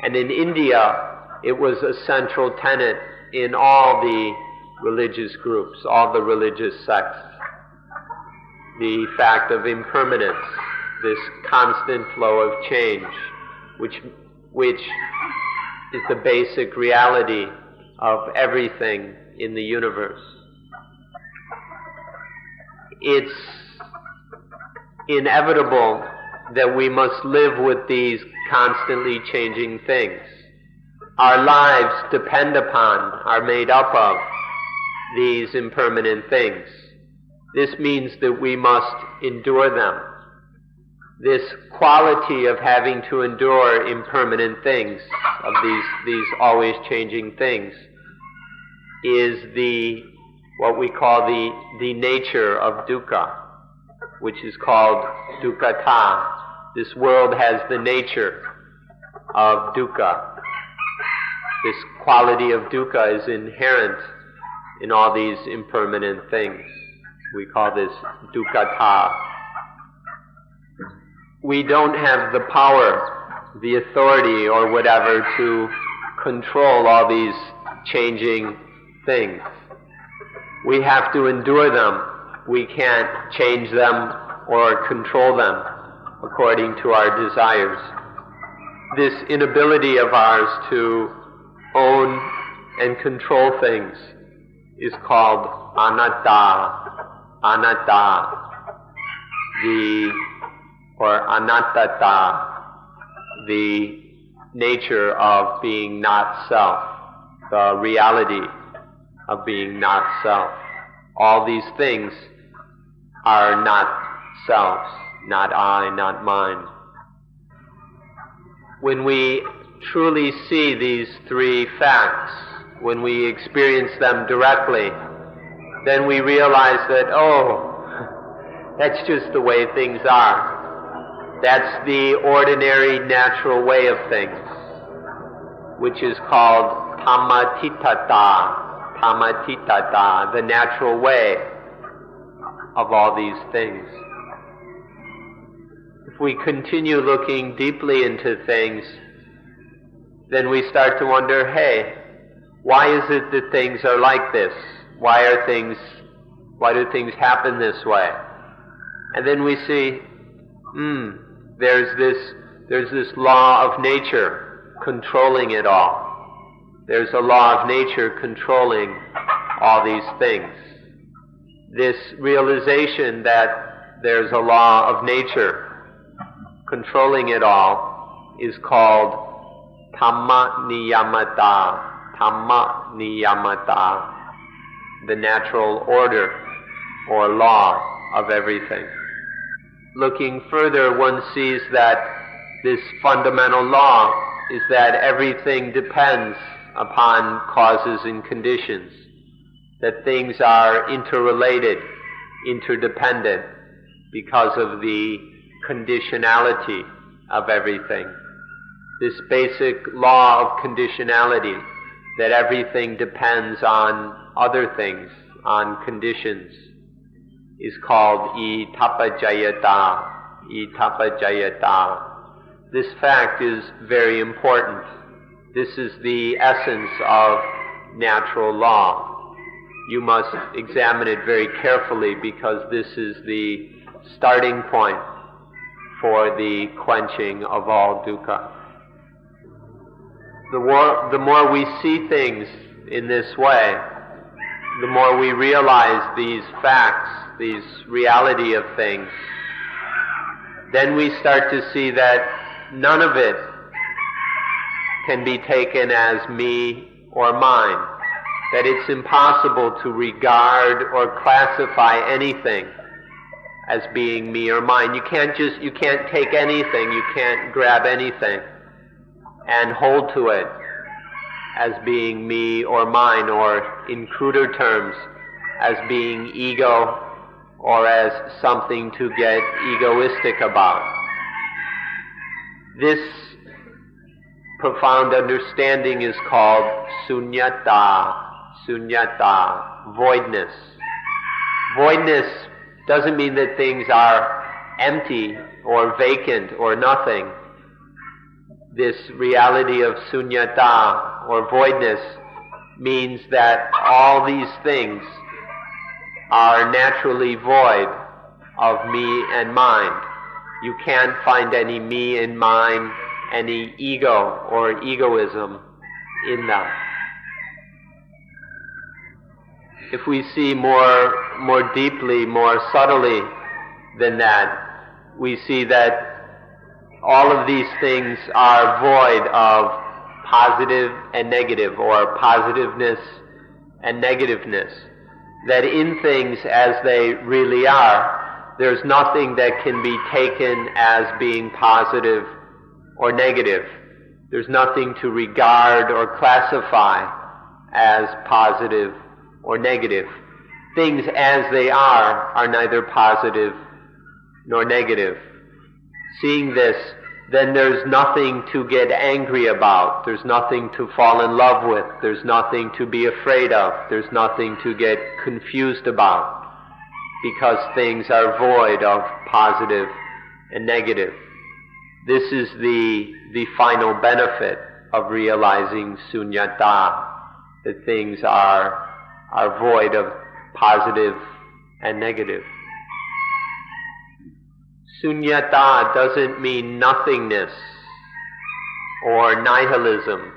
Speaker 1: And in India, it was a central tenet in all the religious groups, all the religious sects. The fact of impermanence, this constant flow of change, which is the basic reality of everything in the universe. It's inevitable that we must live with these constantly changing things. Our lives depend upon, are made up of, these impermanent things. This means that we must endure them. This quality of having to endure impermanent things, of these always changing things, is what we call the nature of dukkha, which is called dukkhata. This world has the nature of dukkha. This quality of dukkha is inherent in all these impermanent things. We call this dukkhata. We don't have the power, the authority, or whatever to control all these changing things. We have to endure them. We can't change them or control them according to our desires. This inability of ours to own and control things is called anatta, or anattata, the nature of being not self, the reality of being not self. All these things are not selves, not I, not mine. When we truly see these three facts, when we experience them directly, then we realize that, that's just the way things are. That's the ordinary, natural way of things, which is called tammatitata, the natural way of all these things. If we continue looking deeply into things, then we start to wonder, hey, why is it that things are like this? Why do things happen this way? And then we see, there's this law of nature controlling it all. There's a law of nature controlling all these things. This realization that there's a law of nature controlling it all is called Dhamma Niyamata, the natural order or law of everything. Looking further, one sees that this fundamental law is that everything depends upon causes and conditions, that things are interrelated, interdependent, because of the conditionality of everything. This basic law of conditionality, that everything depends on other things, on conditions, is called itapajayata. This fact is very important. This is the essence of natural law. You must examine it very carefully because this is the starting point for the quenching of all dukkha. The more we see things in this way, the more we realize these facts, these reality of things, then we start to see that none of it can be taken as me or mine, that it's impossible to regard or classify anything as being me or mine. You can't take anything, you can't grab anything and hold to it as being me or mine, or in cruder terms, as being ego, or as something to get egoistic about. This profound understanding is called sunyata. sunyata, voidness. Voidness doesn't mean that things are empty or vacant or nothing. This reality of sunyata or voidness means that all these things are naturally void of me and mind. You can't find any me and mine, any ego or egoism in them. If we see more deeply, more subtly than that, we see that all of these things are void of positive and negative, or positiveness and negativeness. That in things as they really are, there's nothing that can be taken as being positive or negative. There's nothing to regard or classify as positive or negative. Things as they are neither positive nor negative. Seeing this, then there's nothing to get angry about. There's nothing to fall in love with. There's nothing to be afraid of. There's nothing to get confused about, because things are void of positive and negative. This is the final benefit of realizing sunyata, that things are void of positive and negative. Sunyata doesn't mean nothingness or nihilism.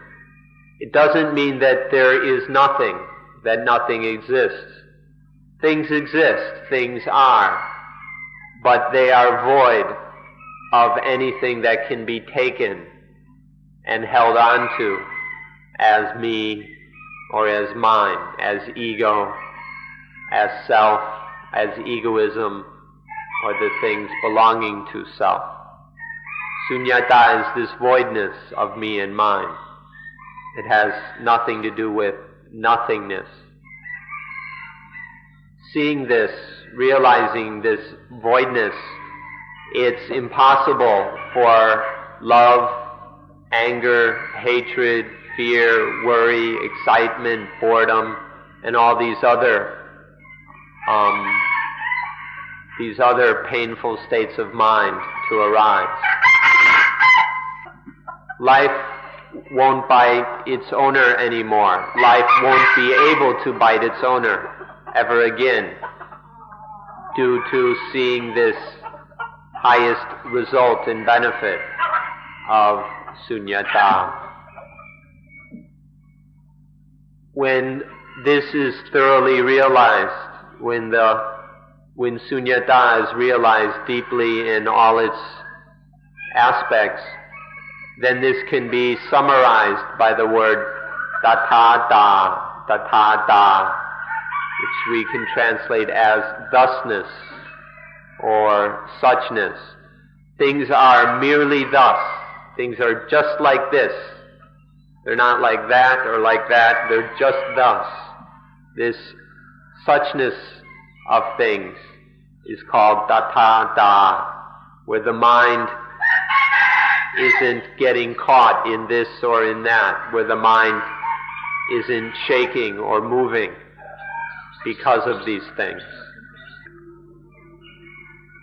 Speaker 1: It doesn't mean that there is nothing, that nothing exists. Things exist, things are, but they are void of anything that can be taken and held on to as me or as mine, as ego, as self, as egoism, or the things belonging to self. Sunyata is this voidness of me and mine. It has nothing to do with nothingness. Seeing this, realizing this voidness, it's impossible for love, anger, hatred, fear, worry, excitement, boredom, and all these other painful states of mind to arise. Life won't bite its owner anymore. Life won't be able to bite its owner ever again, due to seeing this highest result and benefit of sunyata. When this is thoroughly realized, when sunyata is realized deeply in all its aspects, then this can be summarized by the word tathata, tathata, which we can translate as thusness or suchness. Things are merely thus. Things are just like this. They're not like that or like that. They're just thus. This suchness of things is called tathata, where the mind isn't getting caught in this or in that, where the mind isn't shaking or moving because of these things.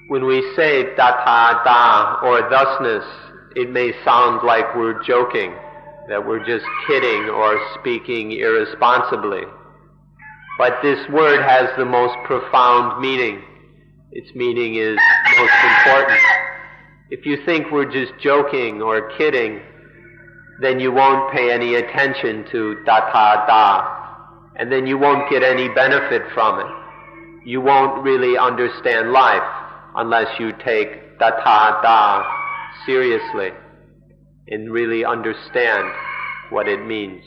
Speaker 1: When we say tathata or thusness, it may sound like we're joking, that we're just kidding or speaking irresponsibly. But this word has the most profound meaning. Its meaning is most important. If you think we're just joking or kidding, then you won't pay any attention to tathata, and then you won't get any benefit from it. You won't really understand life unless you take tathata seriously and really understand what it means.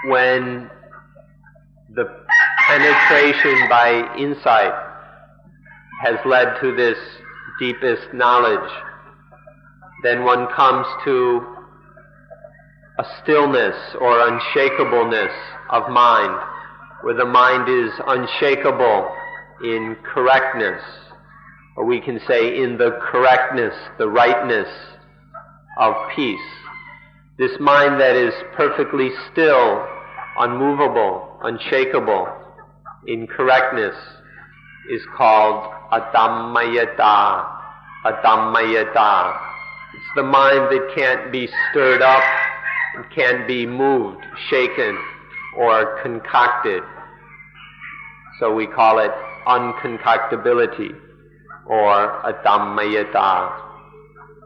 Speaker 1: When the penetration by insight has led to this deepest knowledge, then one comes to a stillness or unshakableness of mind, where the mind is unshakable in correctness, or we can say in the correctness, the rightness of peace. This mind that is perfectly still unmovable, unshakable, in correctness, is called adammayata. Adammayata. It's the mind that can't be stirred up, and can't be moved, shaken, or concocted. So we call it unconcoctability, or adammayata.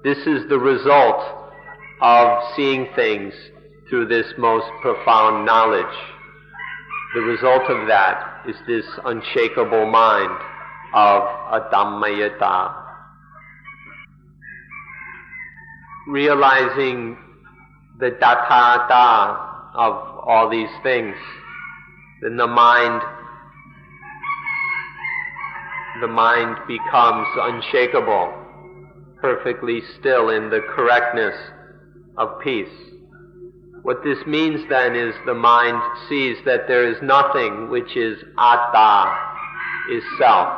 Speaker 1: This is the result of seeing things through this most profound knowledge. The result of that is this unshakable mind of adammayata. Realizing the dathata of all these things, then the mind becomes unshakable, perfectly still in the correctness of peace. What this means then is the mind sees that there is nothing which is atta, is self.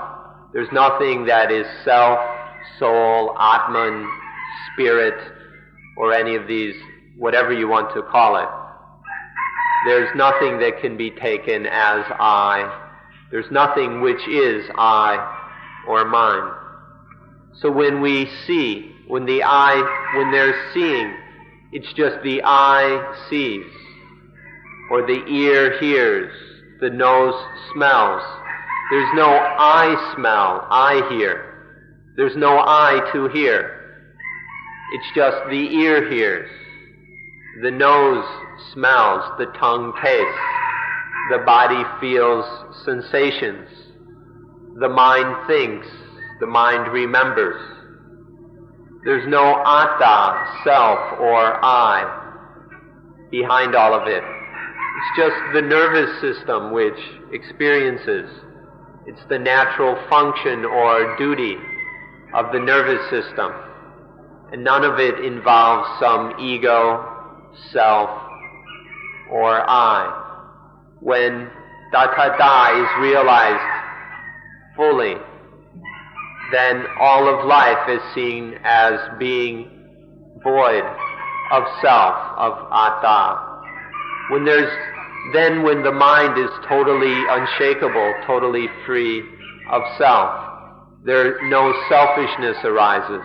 Speaker 1: There's nothing that is self, soul, atman, spirit, or any of these, whatever you want to call it. There's nothing that can be taken as I. There's nothing which is I or mine. So when we see, when they're seeing, it's just the eye sees, or the ear hears, the nose smells. There's no I smell, I hear. There's no I to hear. It's just the ear hears, the nose smells, the tongue tastes, the body feels sensations, the mind thinks, the mind remembers. There's no atta, self, or I behind all of it. It's just the nervous system which experiences. It's the natural function or duty of the nervous system. And none of it involves some ego, self, or I. When dathata is realized fully, then all of life is seen as being void of self, of atta. When the mind is totally unshakable, totally free of self, no selfishness arises.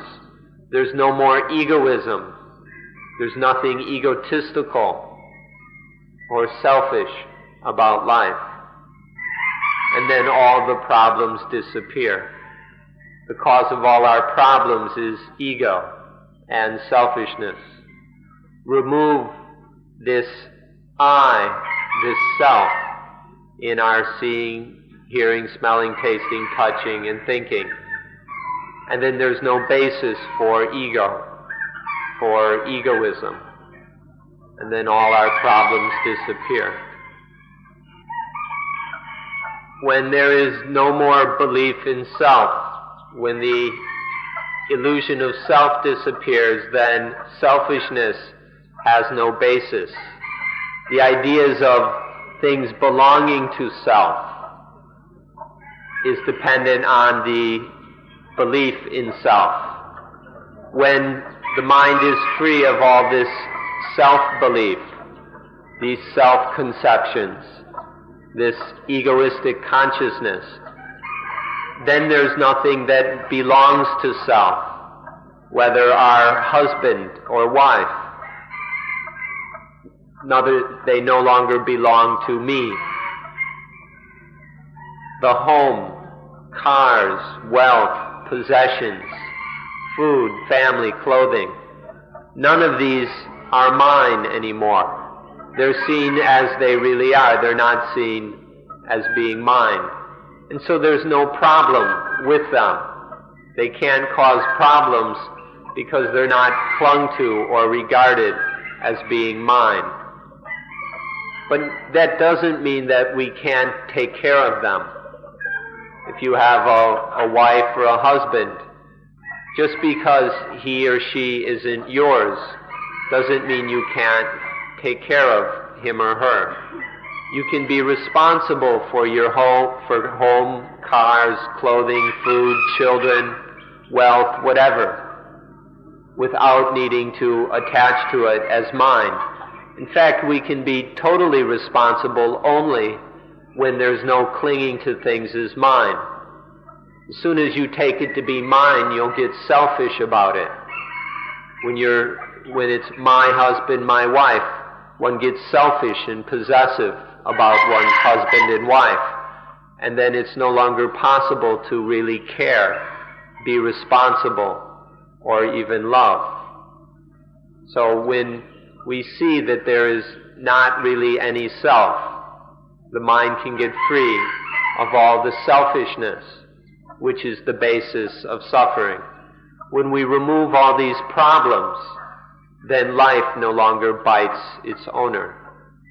Speaker 1: There's no more egoism. There's nothing egotistical or selfish about life. And then all the problems disappear. The cause of all our problems is ego and selfishness. Remove this I, this self, in our seeing, hearing, smelling, tasting, touching, and thinking. And then there's no basis for ego, for egoism. And then all our problems disappear. When there is no more belief in self, when the illusion of self disappears, then selfishness has no basis. The ideas of things belonging to self is dependent on the belief in self. When the mind is free of all this self-belief, these self-conceptions, this egoistic consciousness, then there's nothing that belongs to self, whether our husband or wife. They no longer belong to me. The home, cars, wealth, possessions, food, family, clothing, none of these are mine anymore. They're seen as they really are. They're not seen as being mine. And so there's no problem with them. They can't cause problems because they're not clung to or regarded as being mine. But that doesn't mean that we can't take care of them. If you have a wife or a husband, just because he or she isn't yours doesn't mean you can't take care of him or her. You can be responsible for your home, cars, clothing, food, children, wealth, whatever, without needing to attach to it as mine. In fact, we can be totally responsible only when there's no clinging to things as mine. As soon as you take it to be mine, you'll get selfish about it. When it's my husband, my wife, one gets selfish and possessive about one's husband and wife, and then it's no longer possible to really care, be responsible, or even love. So when we see that there is not really any self, the mind can get free of all the selfishness, which is the basis of suffering. When we remove all these problems, then life no longer bites its owner.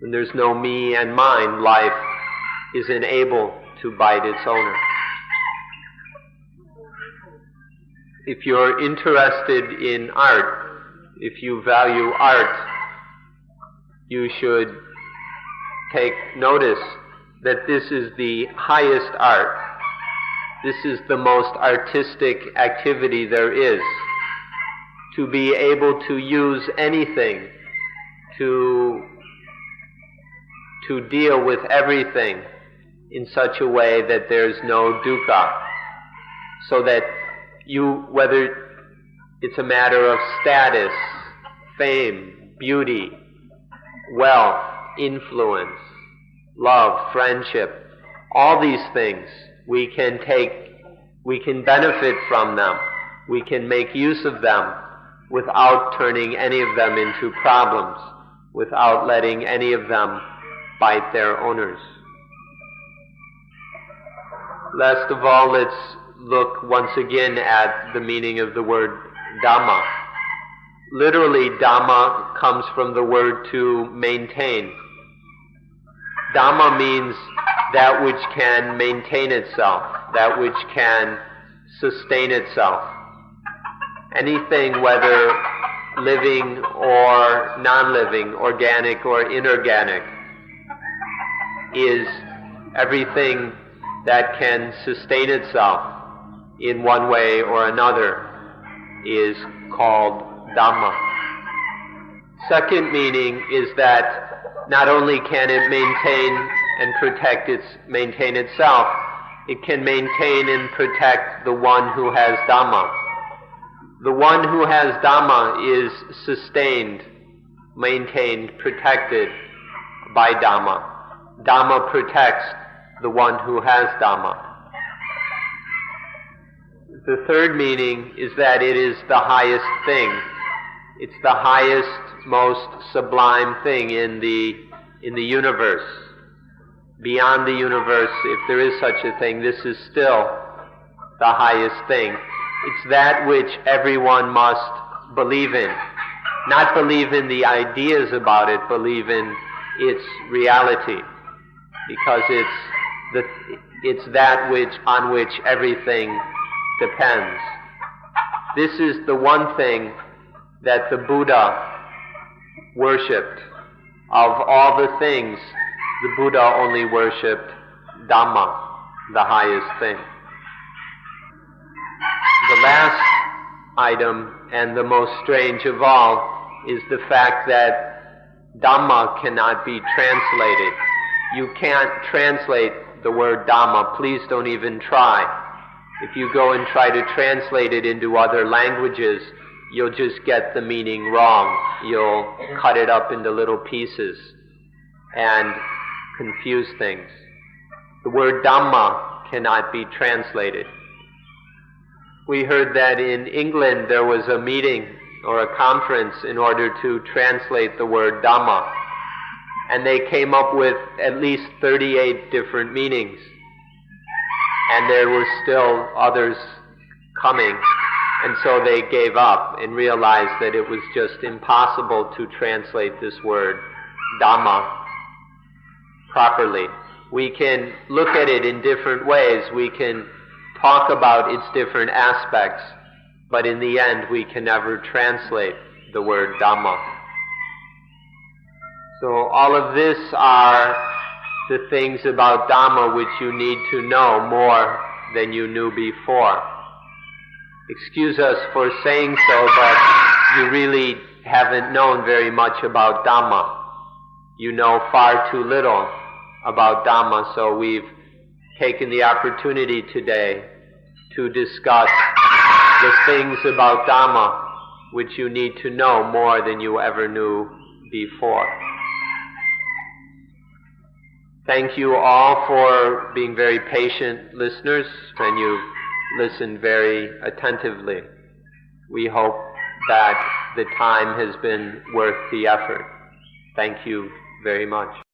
Speaker 1: When there's no me and mine, life isn't able to bite its owner. If you're interested in art, if you value art, you should take notice that this is the highest art. This is the most artistic activity there is. To be able to use anything, to deal with everything in such a way that there's no dukkha, so that whether it's a matter of status, fame, beauty, wealth, influence, love, friendship, all these things, we can benefit from them, we can make use of them without turning any of them into problems, without letting any of them bite their owners. Last of all, let's look once again at the meaning of the word Dhamma. Literally, Dhamma comes from the word to maintain. Dhamma means that which can maintain itself, that which can sustain itself. Anything, whether living or non-living, organic or inorganic, is everything that can sustain itself in one way or another is called Dhamma. Second meaning is that not only can it maintain and maintain itself, it can maintain and protect the one who has Dhamma. The one who has Dhamma is sustained, maintained, protected by Dhamma. Dhamma protects the one who has Dhamma. The third meaning is that it is the highest thing. It's the highest, most sublime thing in the universe. Beyond the universe, if there is such a thing, this is still the highest thing. It's that which everyone must believe in. Not believe in the ideas about it, believe in its reality. Because it's that on which everything depends. This is the one thing that the Buddha worshipped. Of all the things, the Buddha only worshipped Dhamma, the highest thing. The last item, and the most strange of all, is the fact that Dhamma cannot be translated. You can't translate the word Dhamma. Please don't even try. If you go and try to translate it into other languages, you'll just get the meaning wrong. You'll cut it up into little pieces and confuse things. The word Dhamma cannot be translated. We heard that in England there was a meeting or a conference in order to translate the word Dhamma, and they came up with at least 38 different meanings, and there were still others coming, and so they gave up and realized that it was just impossible to translate this word Dhamma properly. We can look at it in different ways. We can talk about its different aspects, but in the end we can never translate the word Dhamma. So all of this are the things about Dhamma which you need to know more than you knew before. Excuse us for saying so, but you really haven't known very much about Dhamma. you know far too little about Dhamma, so we've taken the opportunity today to discuss the things about Dhamma which you need to know more than you ever knew before. Thank you all for being very patient listeners, and you listened very attentively. We hope that the time has been worth the effort. Thank you very much.